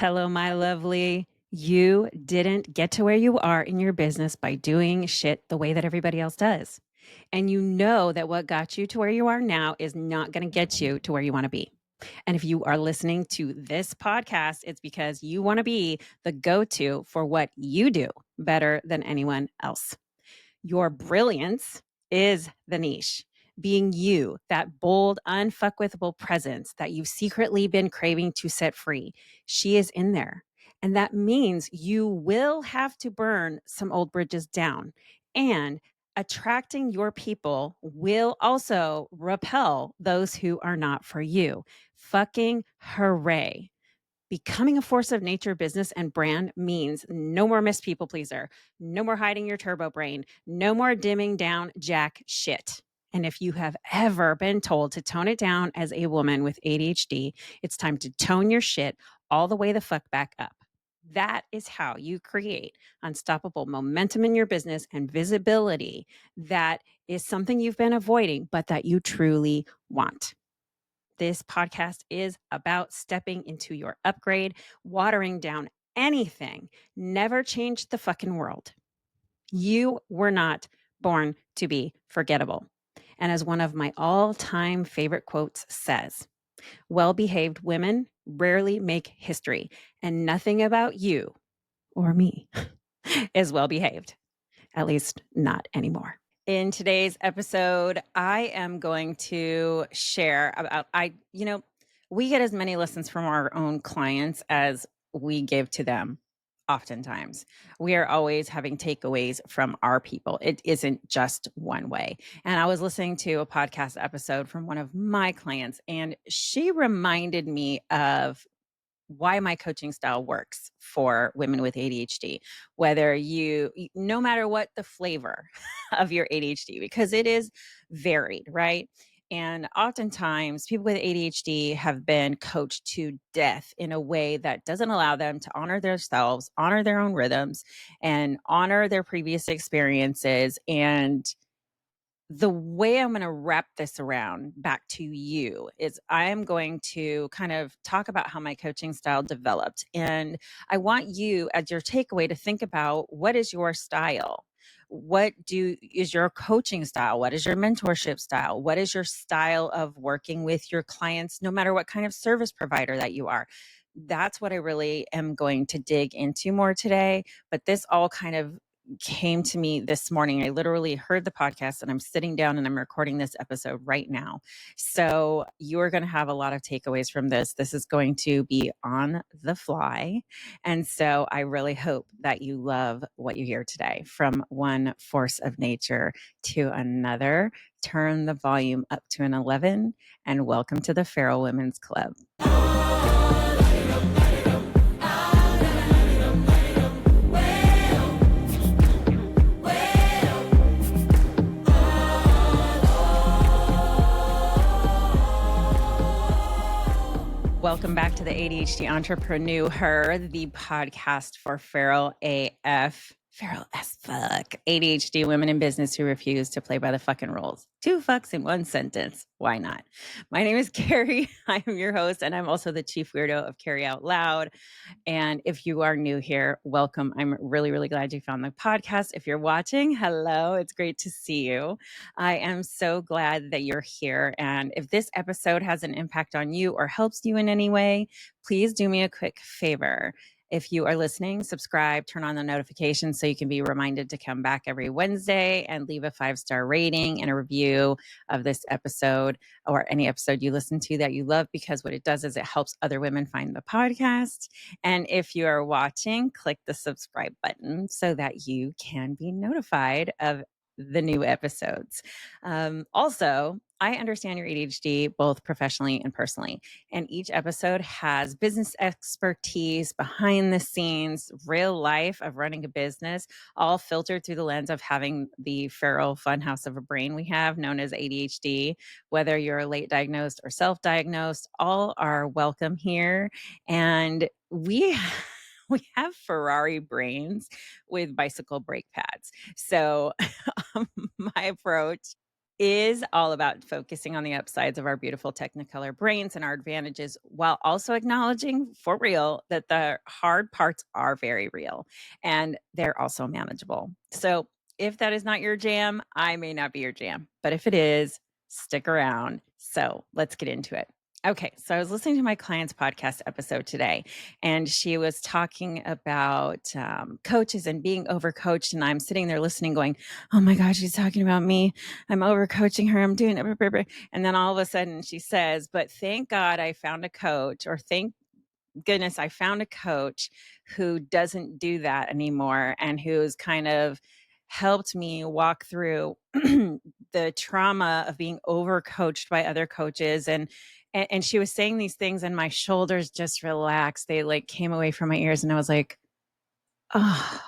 Hello, my lovely. You didn't get to where you are in your business by doing shit the way that everybody else does. And you know that what got you to where you are now is not going to get you to where you want to be. And if you are listening to this podcast, it's because you want to be the go-to for what you do better than anyone else. Your brilliance is the niche. Being you, that bold, unfuckwithable presence that you've secretly been craving to set free, she is in there. And that means you will have to burn some old bridges down. And attracting your people will also repel those who are not for you. Fucking hooray. Becoming a force of nature business and brand means no more Miss People Pleaser, no more hiding your turbo brain, no more dimming down jack shit. And if you have ever been told to tone it down as a woman with ADHD, it's time to tone your shit all the way the fuck back up. That is how you create unstoppable momentum in your business and visibility that is something you've been avoiding, but that you truly want. This podcast is about stepping into your upgrade, watering down anything, never change the fucking world. You were not born to be forgettable. And as one of my all-time favorite quotes says, well-behaved women rarely make history, and nothing about you or me is well-behaved, at least not anymore. In today's episode, I am going to share about, we get as many lessons from our own clients as we give to them. Oftentimes, we are always having takeaways from our people. It isn't just one way. And I was listening to a podcast episode from one of my clients, and she reminded me of why my coaching style works for women with ADHD, no matter what the flavor of your ADHD, because it is varied, right? And oftentimes people with ADHD have been coached to death in a way that doesn't allow them to honor themselves, honor their own rhythms, and honor their previous experiences. And the way I'm going to wrap this around back to you is I am going to kind of talk about how my coaching style developed. And I want you, as your takeaway, to think about what is your style? Is your coaching style? What is your mentorship style? What is your style of working with your clients, no matter what kind of service provider that you are? That's what I really am going to dig into more today. But this all kind of came to me this morning. I literally heard the podcast and I'm sitting down and I'm recording this episode right now. So you're going to have a lot of takeaways from this. This is going to be on the fly. And so I really hope that you love what you hear today. From one force of nature to another, turn the volume up to an 11 and welcome to the Feral Women's Club. Welcome back to the ADHD Entrepreneur, the podcast for feral AF, feral as fuck, ADHD women in business who refuse to play by the fucking rules. 2 fucks in one sentence. Why not? My name is Carrie. I am your host, and I'm also the chief weirdo of Carrie Out Loud. And if you are new here, welcome. I'm really, really glad you found the podcast. If you're watching, hello. It's great to see you. I am so glad that you're here. And if this episode has an impact on you or helps you in any way, please do me a quick favor. If you are listening, subscribe, turn on the notifications so you can be reminded to come back every Wednesday and leave a 5-star rating and a review of this episode or any episode you listen to that you love, because what it does is it helps other women find the podcast. And if you are watching, click the subscribe button so that you can be notified of the new episodes. Also, I understand your ADHD both professionally and personally, and each episode has business expertise, behind the scenes, real life of running a business, all filtered through the lens of having the feral funhouse of a brain we have known as ADHD. Whether you're late diagnosed or self-diagnosed, all are welcome here. And we have Ferrari brains with bicycle brake pads. So my approach is all about focusing on the upsides of our beautiful Technicolor brains and our advantages while also acknowledging for real that the hard parts are very real and they're also manageable. So, if that is not your jam, I may not be your jam, but if it is, stick around. So, let's get into it. Okay, so I was listening to my client's podcast episode today, and she was talking about coaches and being overcoached. And I'm sitting there listening, going, "Oh my God, she's talking about me. I'm overcoaching her. I'm doing it." And then all of a sudden she says, "But thank God I found a coach, or thank goodness I found a coach who doesn't do that anymore and who's kind of helped me walk through the trauma of being overcoached by other coaches." And she was saying these things and my shoulders just relaxed. They like came away from my ears and I was like, "Oh,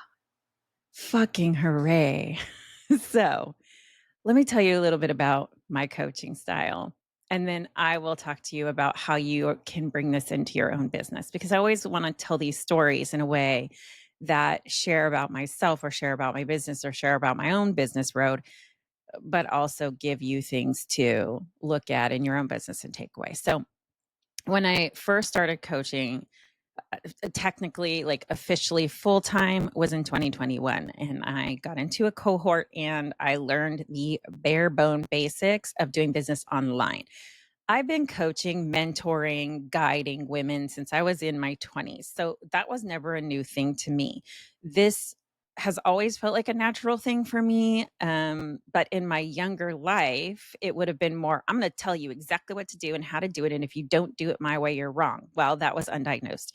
fucking hooray." So let me tell you a little bit about my coaching style. And then I will talk to you about how you can bring this into your own business, because I always want to tell these stories in a way that share about myself or share about my business or share about my own business road, but also give you things to look at in your own business and take away. So when I first started coaching, technically, like officially full time, was in 2021. And I got into a cohort and I learned the bare bone basics of doing business online. I've been coaching, mentoring, guiding women since I was in my 20s. So that was never a new thing to me. This has always felt like a natural thing for me. But in my younger life, it would have been more, I'm going to tell you exactly what to do and how to do it. And if you don't do it my way, you're wrong. Well, that was undiagnosed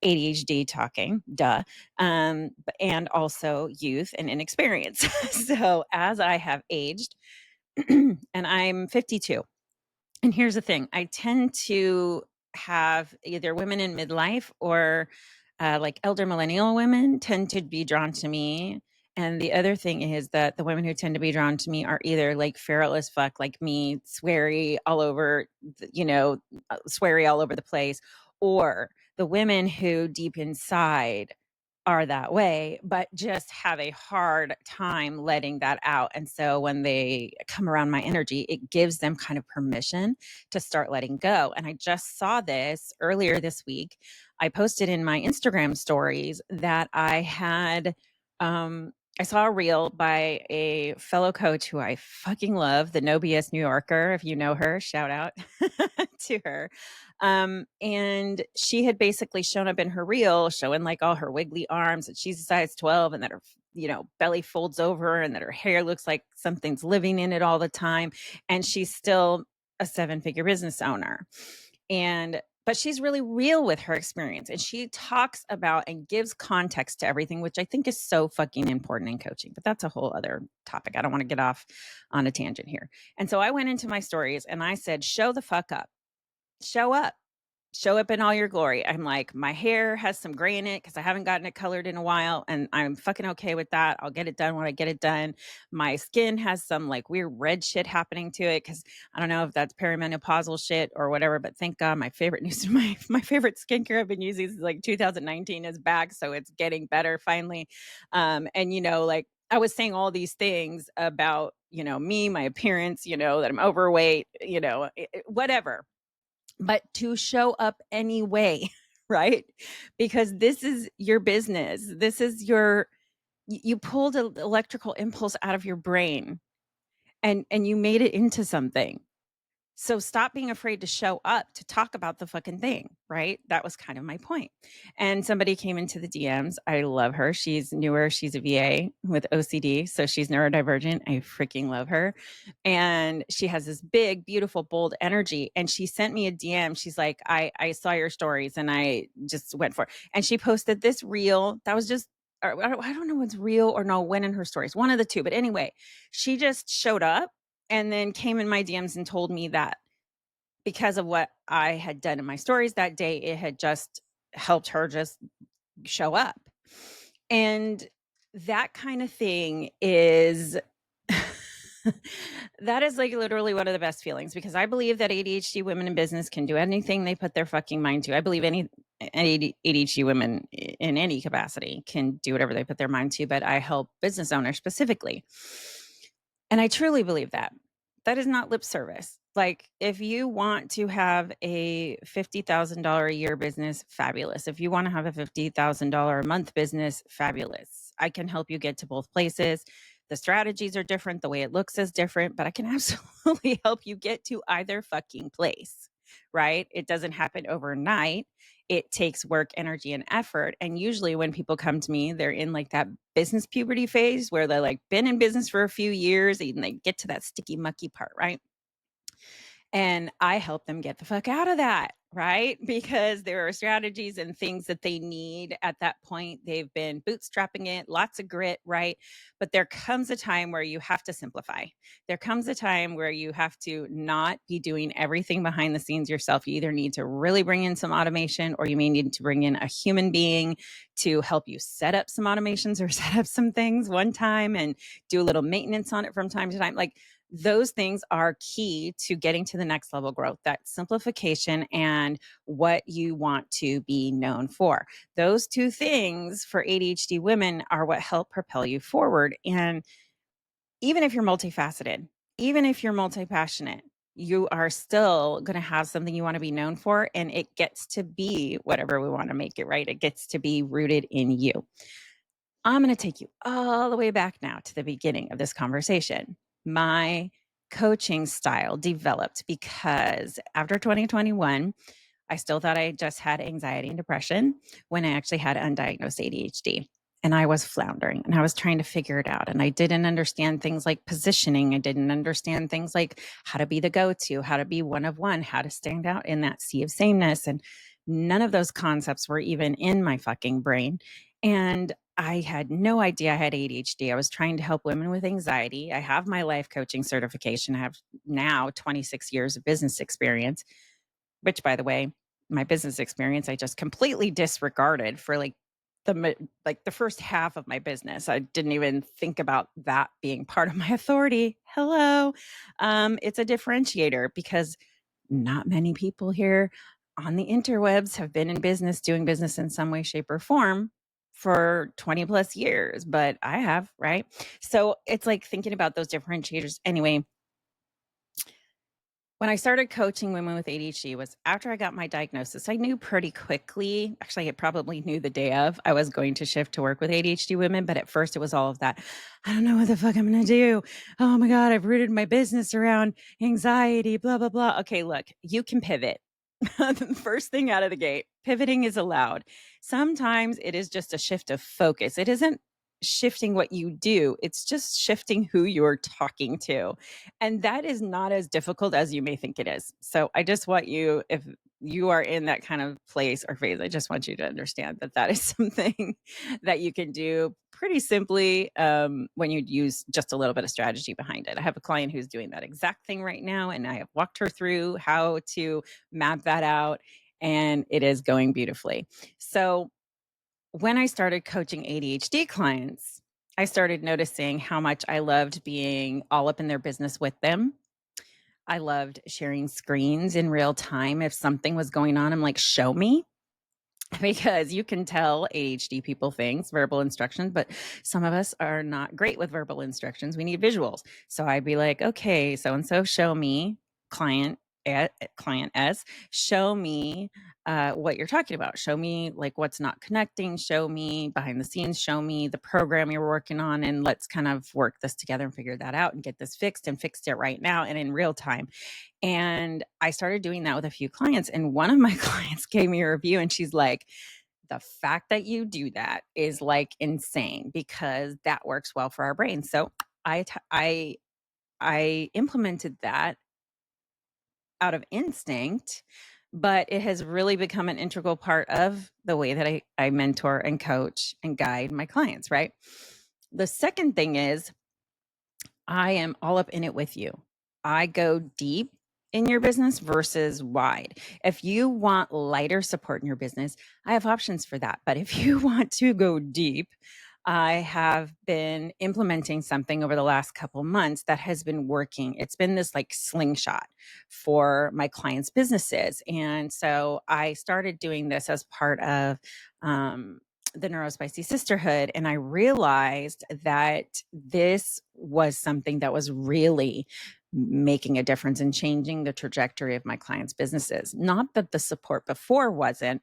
ADHD talking, duh. And also youth and inexperience. So as I have aged, and I'm 52. And here's the thing, I tend to have either women in midlife or like elder millennial women tend to be drawn to me. And the other thing is that the women who tend to be drawn to me are either like feral as fuck, like me, sweary all over, sweary all over the place, or the women who deep inside are that way, but just have a hard time letting that out. And so when they come around my energy, it gives them kind of permission to start letting go. And I just saw this earlier this week. I posted in my Instagram stories that I saw a reel by a fellow coach who I fucking love, the No BS New Yorker. If you know her, shout out to her. And she had basically shown up in her reel showing like all her wiggly arms, and she's a size 12, and that her, belly folds over, and that her hair looks like something's living in it all the time. And she's still a 7-figure business owner. But she's really real with her experience, and she talks about and gives context to everything, which I think is so fucking important in coaching. But that's a whole other topic. I don't want to get off on a tangent here. And so I went into my stories and I said, show the fuck up. Show up in all your glory. I'm like, my hair has some gray in it because I haven't gotten it colored in a while, and I'm fucking okay with that. I'll get it done when I get it done. My skin has some like weird red shit happening to it because I don't know if that's perimenopausal shit or whatever, but thank God my favorite my favorite skincare I've been using is like 2019 is back, so it's getting better finally. And like I was saying all these things about me, my appearance, that I'm overweight, whatever, but to show up anyway, right? Because this is your business. This is you pulled an electrical impulse out of your brain and you made it into something. So stop being afraid to show up to talk about the fucking thing, right? That was kind of my point. And somebody came into the DMs. I love her. She's newer. She's a VA with OCD. So she's neurodivergent. I freaking love her. And she has this big, beautiful, bold energy. And she sent me a DM. She's like, I saw your stories and I just went for it. And she posted this reel that was just, I don't know what's real or no when in her stories, one of the two. But anyway, she just showed up and then came in my DMs and told me that because of what I had done in my stories that day, it had just helped her just show up. And that kind of thing is that is like literally one of the best feelings, because I believe that ADHD women in business can do anything they put their fucking mind to. I believe any ADHD women in any capacity can do whatever they put their mind to, but I help business owners specifically. And I truly believe that. That is not lip service. Like, if you want to have a $50,000 a year business, fabulous. If you want to have a $50,000 a month business, fabulous. I can help you get to both places. The strategies are different. The way it looks is different, but I can absolutely help you get to either fucking place, right? It doesn't happen overnight. It takes work, energy, and effort. And usually when people come to me, they're in like that business puberty phase where they're like been in business for a few years and they get to that sticky mucky part, right? And I help them get the fuck out of that, right? Because there are strategies and things that they need at that point. They've been bootstrapping it, lots of grit, right? But there comes a time where you have to simplify. There comes a time where you have to not be doing everything behind the scenes yourself. You either need to really bring in some automation or you may need to bring in a human being to help you set up some automations or set up some things one time and do a little maintenance on it from time to time. Like, those things are key to getting to the next level growth, that simplification and what you want to be known for. Those two things for ADHD women are what help propel you forward. And even if you're multifaceted, even if you're multi-passionate, you are still going to have something you want to be known for. And it gets to be whatever we want to make it, right? It gets to be rooted in you. I'm going to take you all the way back now to the beginning of this conversation. My coaching style developed because after 2021, I still thought I just had anxiety and depression when I actually had undiagnosed ADHD. And I was floundering and I was trying to figure it out. And I didn't understand things like positioning. I didn't understand things like how to be the go-to, how to be one of one, how to stand out in that sea of sameness. And none of those concepts were even in my fucking brain. And I had no idea I had ADHD. I was trying to help women with anxiety. I have my life coaching certification. I have now 26 years of business experience, which, by the way, my business experience, I just completely disregarded for the first half of my business. I didn't even think about that being part of my authority. Hello. It's a differentiator because not many people here on the interwebs have been in business, doing business in some way, shape, or form for 20 plus years, but I have, right? So it's like thinking about those differentiators. Anyway, when I started coaching women with ADHD was after I got my diagnosis. I knew pretty quickly, actually, I probably knew the day of, I was going to shift to work with ADHD women. But at first it was all of that. I don't know what the fuck I'm going to do. Oh my God, I've rooted my business around anxiety, blah, blah, blah. Okay, look, you can pivot. The first thing out of the gate, pivoting is allowed. Sometimes it is just a shift of focus. It isn't shifting what you do, it's just shifting who you're talking to. And that is not as difficult as you may think it is. So I just want you, if you are in that kind of place or phase, I just want you to understand that that is something that you can do pretty simply when you use just a little bit of strategy behind it. I have a client who's doing that exact thing right now, and I have walked her through how to map that out, and it is going beautifully. So when I started coaching ADHD clients, I started noticing how much I loved being all up in their business with them. I loved sharing screens in real time. If something was going on, I'm like, show me. Because you can tell ADHD people things, verbal instructions, but some of us are not great with verbal instructions. We need visuals. So I'd be like, okay, so-and-so, show me, client S, show me what you're talking about. Show me like what's not connecting. Show me behind the scenes. Show me the program you're working on. And let's kind of work this together and figure that out and get this fixed and fixed it right now and in real time. And I started doing that with a few clients. And one of my clients gave me a review and she's like, the fact that you do that is like insane because that works well for our brains. So I implemented that out of instinct, but it has really become an integral part of the way that I mentor and coach and guide my clients, right? The second thing is I am all up in it with you. I go deep in your business versus wide. If you want lighter support in your business, I have options for that. But if you want to go deep, I have been implementing something over the last couple months that has been working. It's been this like slingshot for my clients' businesses. And so I started doing this as part of the Neurospicy Sisterhood. And I realized that this was something that was really making a difference and changing the trajectory of my clients' businesses. Not that the support before wasn't,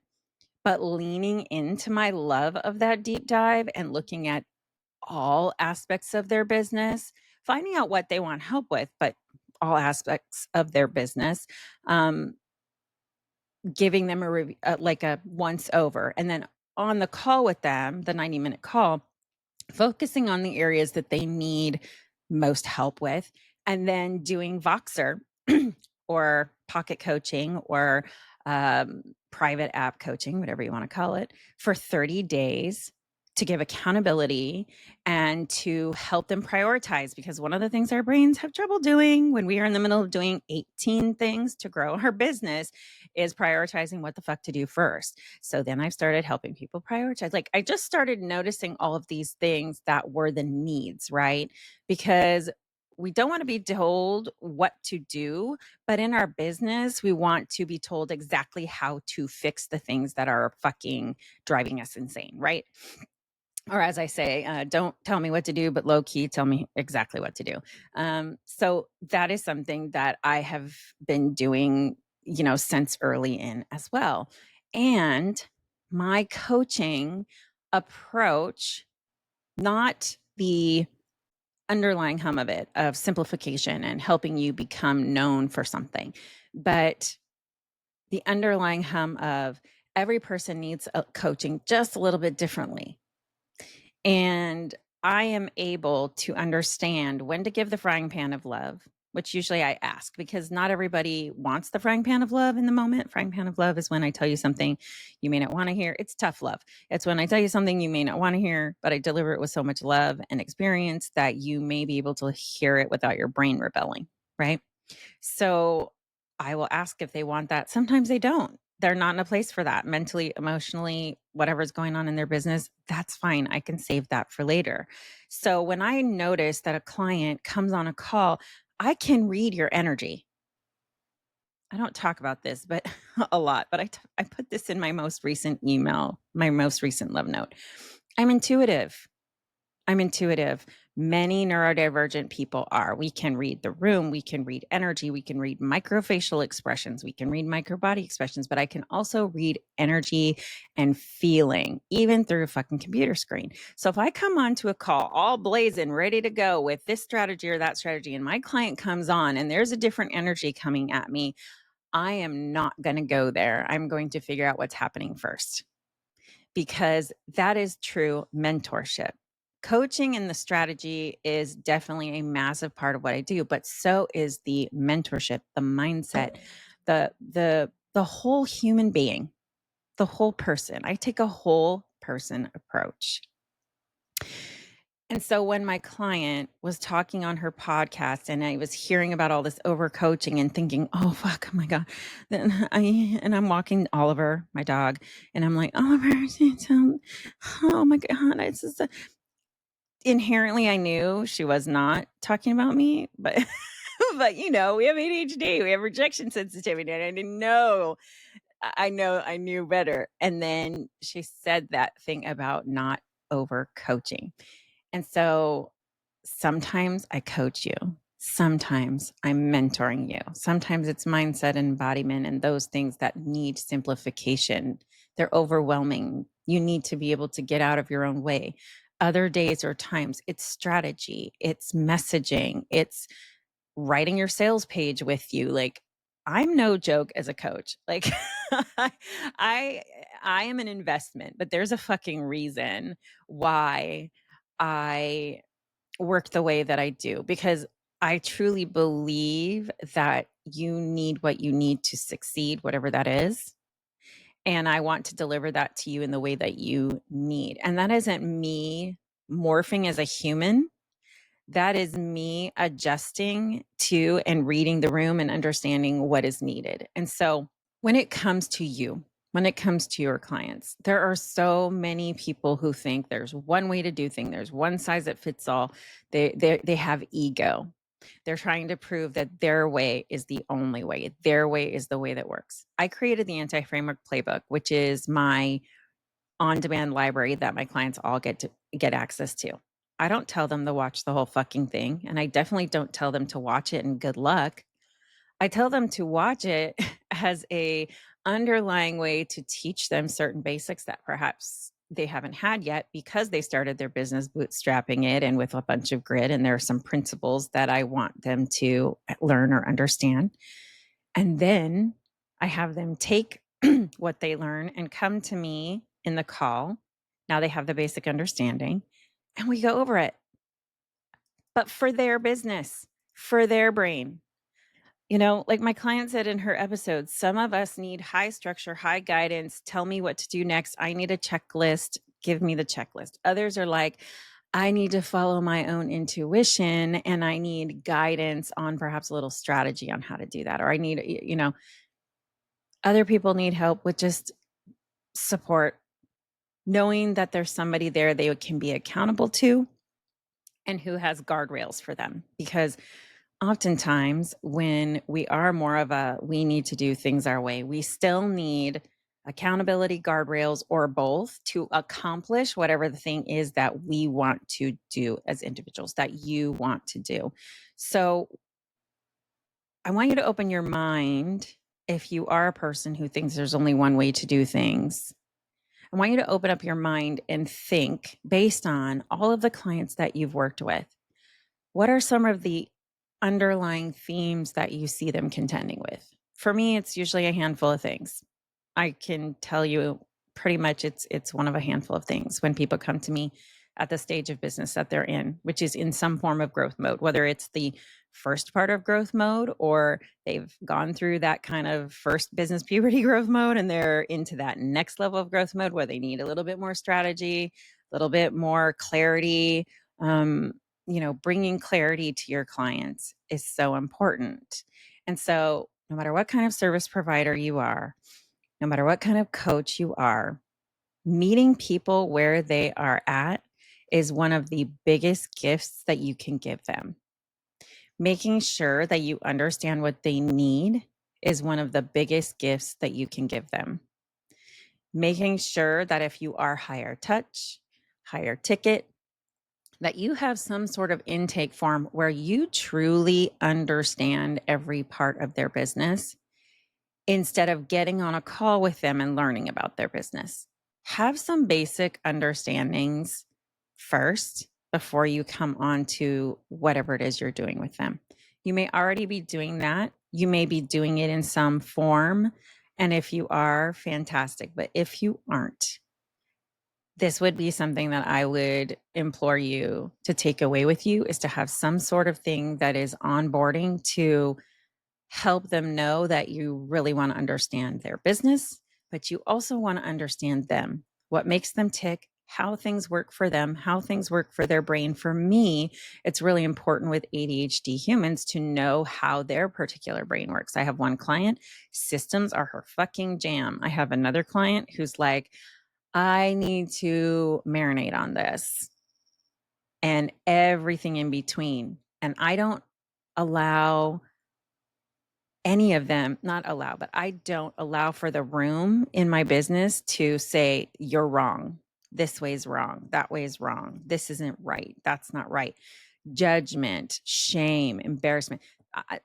but leaning into my love of that deep dive and looking at all aspects of their business, finding out what they want help with, but all aspects of their business, giving them like a once over. And then on the call with them, the 90-minute call, focusing on the areas that they need most help with, and then doing Voxer or pocket coaching or private app coaching, whatever you want to call it, for 30 days to give accountability and to help them prioritize. Because one of the things our brains have trouble doing when we are in the middle of doing 18 things to grow our business is prioritizing what the fuck to do first. So then I started helping people prioritize. Like I just started noticing all of these things that were the needs, right? Because we don't want to be told what to do, but in our business, we want to be told exactly how to fix the things that are fucking driving us insane, right? Or as I say, don't tell me what to do, but low key, tell me exactly what to do. So that is something that I have been doing, since early in as well. And my coaching approach, not the underlying hum of it, of simplification and helping you become known for something, but the underlying hum of every person needs coaching just a little bit differently. And I am able to understand when to give the frying pan of love, which usually I ask because not everybody wants the frying pan of love in the moment. Frying pan of love is when I tell you something you may not want to hear. It's tough love. It's when I tell you something you may not want to hear, but I deliver it with so much love and experience that you may be able to hear it without your brain rebelling, right? So I will ask if they want that. Sometimes they don't. They're not in a place for that mentally, emotionally, whatever's going on in their business. That's fine. I can save that for later. So when I notice that a client comes on a call, I can read your energy. I don't talk about this, but a lot, but I put this in my most recent email, my most recent love note. I'm intuitive. Many neurodivergent people are. We can read the room. We can read energy. We can read microfacial expressions. We can read microbody expressions, but I can also read energy and feeling, even through a fucking computer screen. So if I come onto a call all blazing, ready to go with this strategy or that strategy, and my client comes on and there's a different energy coming at me, I am not going to go there. I'm going to figure out what's happening first, because that is true mentorship. Coaching and the strategy is definitely a massive part of what I do, but so is the mentorship, the mindset, the whole human being, the whole person. I take a whole person approach. And so when my client was talking on her podcast and I was hearing about all this overcoaching and thinking, oh, fuck, oh my God. I'm walking Oliver, my dog, and I'm like, Oliver, oh my God. It's just inherently, I knew she was not talking about me, but, but we have ADHD, we have rejection sensitivity, and I didn't know. I knew better. And then she said that thing about not overcoaching. And so sometimes I coach you. Sometimes I'm mentoring you. Sometimes it's mindset and embodiment and those things that need simplification. They're overwhelming. You need to be able to get out of your own way. Other days or times, it's strategy, it's messaging, it's writing your sales page with you. Like, I'm no joke as a coach. Like I am an investment, but there's a fucking reason why I work the way that I do, because I truly believe that you need what you need to succeed, whatever that is. And I want to deliver that to you in the way that you need. And that isn't me morphing as a human. That is me adjusting to and reading the room and understanding what is needed. And so when it comes to you, when it comes to your clients, there are so many people who think there's one way to do things. There's one size that fits all. They have ego. They're trying to prove that their way is the only way. Their way is the way that works. I created the Anti-Framework Playbook, which is my on-demand library that my clients all get access to. I don't tell them to watch the whole fucking thing. And I definitely don't tell them to watch it and good luck. I tell them to watch it as a underlying way to teach them certain basics that perhaps they haven't had yet because they started their business bootstrapping it and with a bunch of grit. And there are some principles that I want them to learn or understand. And then I have them take what they learn and come to me in the call. Now they have the basic understanding and we go over it, but for their business, for their brain. You know, like my client said in her episode, some of us need high structure, high guidance. Tell me what to do next. I need a checklist. Give me the checklist. Others are like, I need to follow my own intuition and I need guidance on perhaps a little strategy on how to do that. Or I need, you know, other people need help with just support, knowing that there's somebody there they can be accountable to and who has guardrails for them. Because oftentimes when we are more of a, we need to do things our way, we still need accountability guardrails or both to accomplish whatever the thing is that we want to do as individuals, that you want to do. So I want you to open your mind. If you are a person who thinks there's only one way to do things, I want you to open up your mind and think based on all of the clients that you've worked with. What are some of the underlying themes that you see them contending with? For me, it's usually a handful of things. I can tell you pretty much it's one of a handful of things when people come to me at the stage of business that they're in, which is in some form of growth mode, whether it's the first part of growth mode or they've gone through that kind of first business puberty growth mode and they're into that next level of growth mode where they need a little bit more strategy, a little bit more clarity. You know, bringing clarity to your clients is so important. And so no matter what kind of service provider you are, no matter what kind of coach you are, meeting people where they are at is one of the biggest gifts that you can give them. Making sure that you understand what they need is one of the biggest gifts that you can give them. Making sure that if you are higher touch, higher ticket, that you have some sort of intake form where you truly understand every part of their business instead of getting on a call with them and learning about their business. Have some basic understandings first before you come on to whatever it is you're doing with them. You may already be doing that. You may be doing it in some form. And if you are, fantastic. But if you aren't, this would be something that I would implore you to take away with you, is to have some sort of thing that is onboarding to help them know that you really want to understand their business, but you also want to understand them, what makes them tick, how things work for them, how things work for their brain. For me, it's really important with ADHD humans to know how their particular brain works. I have one client, systems are her fucking jam. I have another client who's like, I need to marinate on this, and everything in between. And I don't allow any of them, not allow, but I don't allow for the room in my business to say, you're wrong. This way's wrong. That way's wrong. This isn't right. That's not right. Judgment, shame, embarrassment.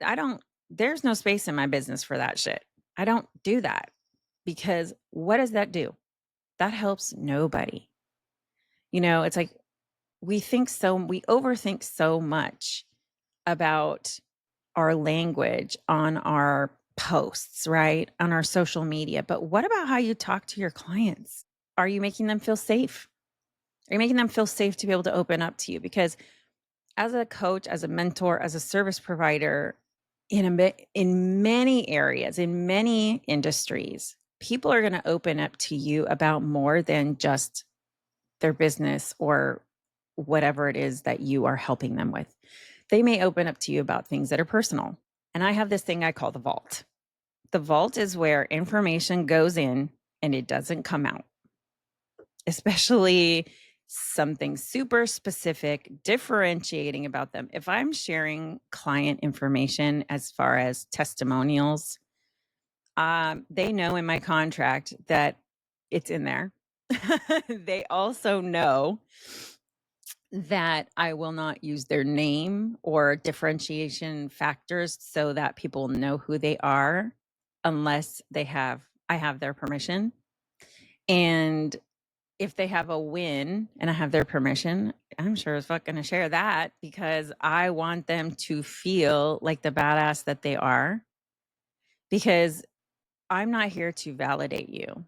I don't, there's no space in my business for that shit. I don't do that, because what does that do? That helps nobody. You know, it's like we overthink so much about our language on our posts, right? On our social media. But what about how you talk to your clients? Are you making them feel safe? Are you making them feel safe to be able to open up to you? Because as a coach, as a mentor, as a service provider, in many areas, in many industries, people are going to open up to you about more than just their business or whatever it is that you are helping them with. They may open up to you about things that are personal. And I have this thing I call the vault. The vault is where information goes in and it doesn't come out, especially something super specific, differentiating about them. If I'm sharing client information as far as testimonials, they know in my contract that it's in there. They also know that I will not use their name or differentiation factors so that people know who they are unless I have their permission. And if they have a win and I have their permission, I'm sure as fuck gonna share that because I want them to feel like the badass that they are. Because I'm not here to validate you.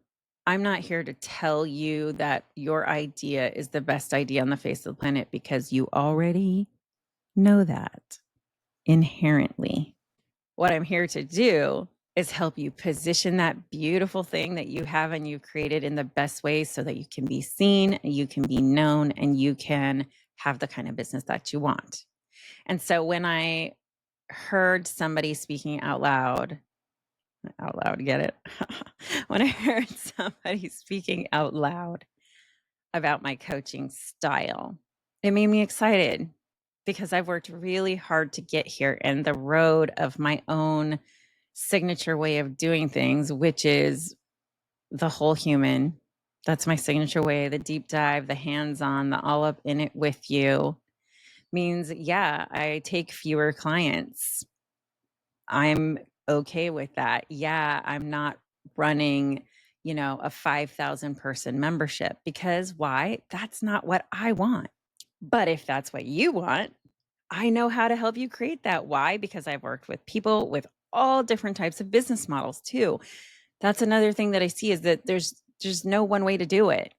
I'm not here to tell you that your idea is the best idea on the face of the planet because you already know that inherently. What I'm here to do is help you position that beautiful thing that you have and you've created in the best way so that you can be seen, and you can be known, and you can have the kind of business that you want. And so when I heard somebody speaking out loud, get it? When I heard somebody speaking out loud about my coaching style, it made me excited because I've worked really hard to get here, and the road of my own signature way of doing things, which is the whole human. That's my signature way, the deep dive, the hands-on, the all up in it with you means, yeah, I take fewer clients. I'm okay with that. Yeah, I'm not running, a 5,000 person membership because why? That's not what I want. But if that's what you want, I know how to help you create that. Why? Because I've worked with people with all different types of business models too. That's another thing that I see is that there's no one way to do it.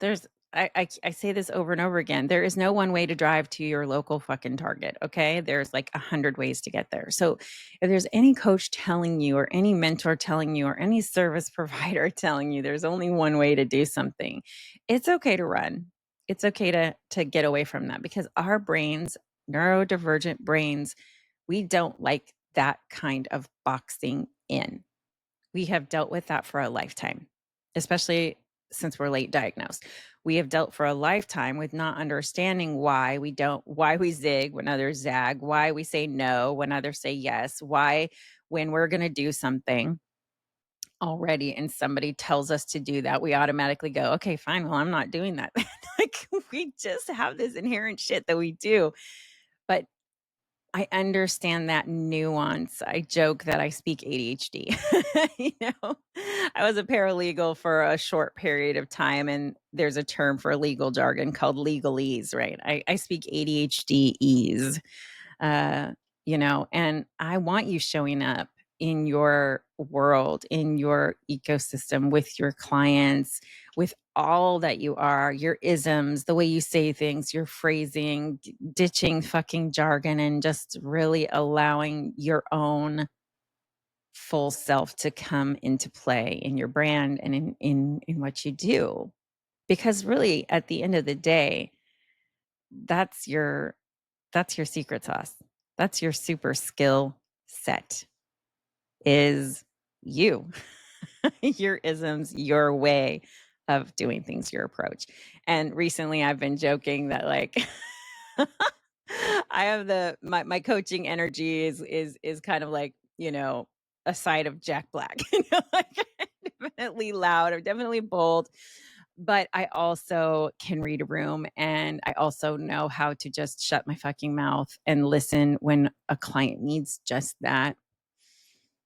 There's I say this over and over again. There is no one way to drive to your local fucking Target. Okay. There's like 100 ways to get there. So if there's any coach telling you or any mentor telling you or any service provider telling you there's only one way to do something, it's okay to run. It's okay to get away from that because our brains, neurodivergent brains, we don't like that kind of boxing in. We have dealt with that for a lifetime, especially since we're late diagnosed. We have dealt for a lifetime with not understanding why we zig when others zag, why we say no when others say yes, why when we're going to do something already and somebody tells us to do that, we automatically go, okay, fine, well, I'm not doing that. Like we just have this inherent shit that we do. But I understand that nuance. I joke that I speak ADHD. I was a paralegal for a short period of time, and there's a term for legal jargon called legalese, right? I speak ADHD-ese, uh, and I want you showing up in your world, in your ecosystem with your clients, with all that you are, your isms, the way you say things, your phrasing, ditching fucking jargon and just really allowing your own full self to come into play in your brand and in what you do. Because really at the end of the day, that's your secret sauce. That's your super skill set is you, your isms, your way of doing things, your approach. And recently I've been joking that like I have my coaching energy is kind of like, a side of Jack Black. Like definitely loud, I'm definitely bold, but I also can read a room and I also know how to just shut my fucking mouth and listen when a client needs just that,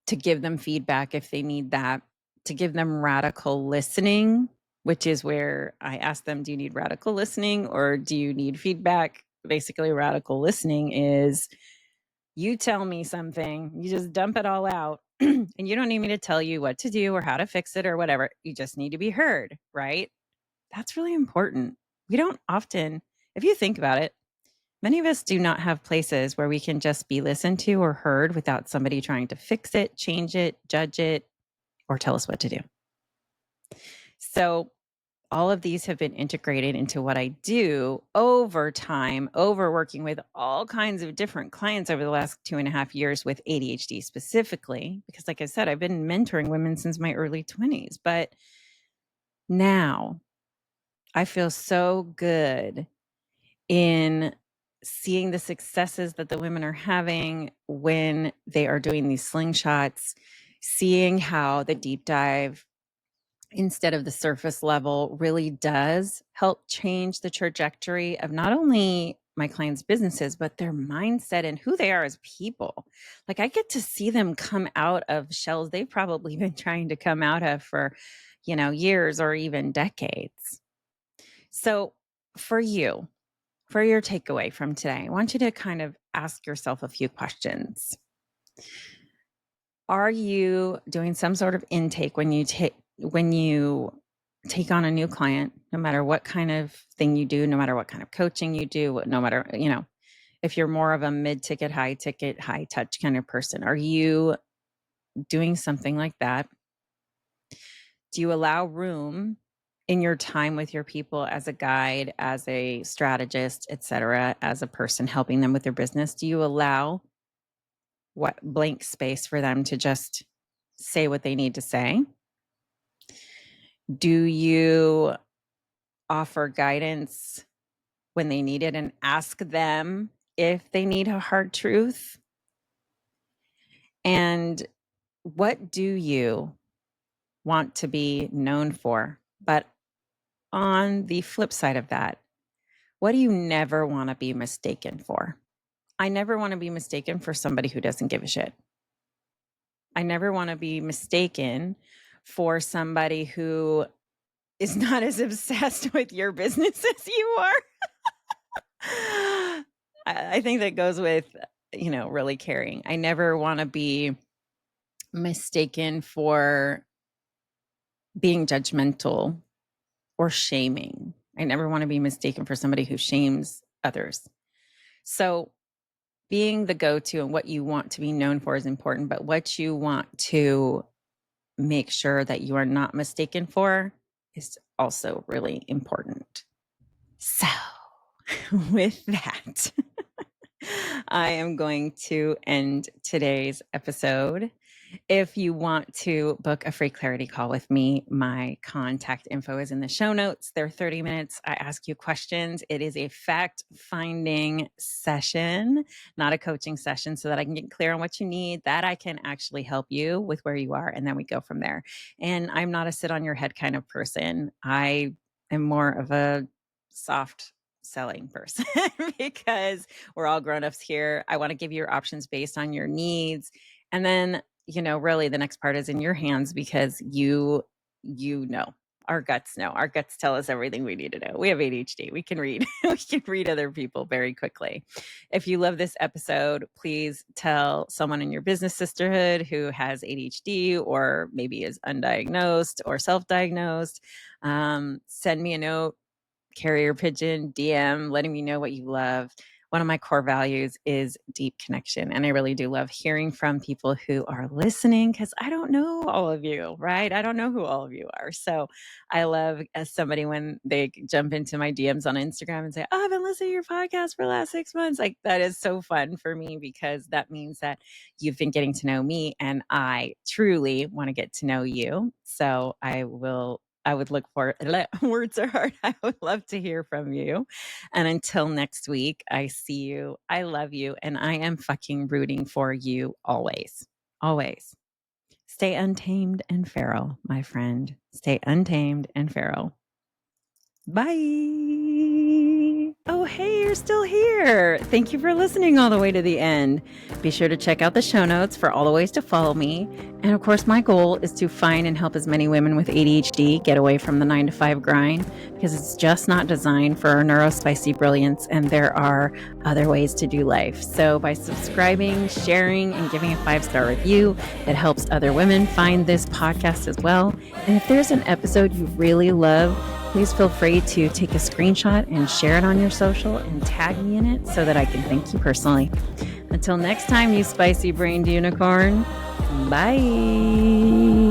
to give them feedback if they need that, to give them radical listening, which is where I ask them, do you need radical listening or do you need feedback? Basically, radical listening is you tell me something, you just dump it all out, and you don't need me to tell you what to do or how to fix it or whatever. You just need to be heard, right? That's really important. We don't often, if you think about it, many of us do not have places where we can just be listened to or heard without somebody trying to fix it, change it, judge it, or tell us what to do. So all of these have been integrated into what I do over time, over working with all kinds of different clients over the last 2.5 years with ADHD specifically, because like I said, I've been mentoring women since my early 20s, but now I feel so good in seeing the successes that the women are having when they are doing these slingshots, seeing how the deep dive instead of the surface level really does help change the trajectory of not only my clients' businesses, but their mindset and who they are as people. Like I get to see them come out of shells they've probably been trying to come out of for, years or even decades. So for you, for your takeaway from today, I want you to kind of ask yourself a few questions. Are you doing some sort of intake when you take on a new client, no matter what kind of thing you do, no matter what kind of coaching you do, no matter, if you're more of a mid-ticket, high-ticket, high-touch kind of person, are you doing something like that? Do you allow room in your time with your people as a guide, as a strategist, etc., as a person helping them with their business? Do you allow blank space for them to just say what they need to say? Do you offer guidance when they need it and ask them if they need a hard truth? And what do you want to be known for? But on the flip side of that, what do you never want to be mistaken for? I never want to be mistaken for somebody who doesn't give a shit. I never want to be mistaken for somebody who is not as obsessed with your business as you are. I think that goes with, really caring. I never want to be mistaken for being judgmental or shaming. I never want to be mistaken for somebody who shames others. So being the go-to and what you want to be known for is important, but what you want to make sure that you are not mistaken for is also really important. So with that, I am going to end today's episode. If you want to book a free clarity call with me, my contact info is in the show notes. They're 30 minutes. I ask you questions. It is a fact-finding session, not a coaching session, so that I can get clear on what you need, that I can actually help you with where you are, and then we go from there. And I'm not a sit on your head kind of person. I am more of a soft selling person because we're all grown-ups here. I want to give you your options based on your needs. And then, really the next part is in your hands because you know, our guts know. Our guts tell us everything we need to know. We have ADHD. We can read. We can read other people very quickly. If you love this episode, please tell someone in your business sisterhood who has ADHD or maybe is undiagnosed or self-diagnosed. Send me a note, carrier pigeon, DM, letting me know what you love. One of my core values is deep connection. And I really do love hearing from people who are listening because I don't know all of you, right? I don't know who all of you are. So I love as somebody when they jump into my DMs on Instagram and say, oh, I've been listening to your podcast for the last 6 months. Like that is so fun for me because that means that you've been getting to know me and I truly want to get to know you. So I would look for words are hard. I would love to hear from you. And until next week, I see you. I love you. And I am fucking rooting for you always. Always. Stay untamed and feral, my friend. Stay untamed and feral. Bye. Oh, hey, you're still here. Thank you for listening all the way to the end. Be sure to check out the show notes for all the ways to follow me. And of course, my goal is to find and help as many women with ADHD get away from the 9-to-5 grind because it's just not designed for our neurospicy brilliance. And there are other ways to do life. So by subscribing, sharing, and giving a 5-star review, it helps other women find this podcast as well. And if there's an episode you really love, please feel free to take a screenshot and share it on your social and tag me in it so that I can thank you personally. Until next time, you spicy brained unicorn. Bye.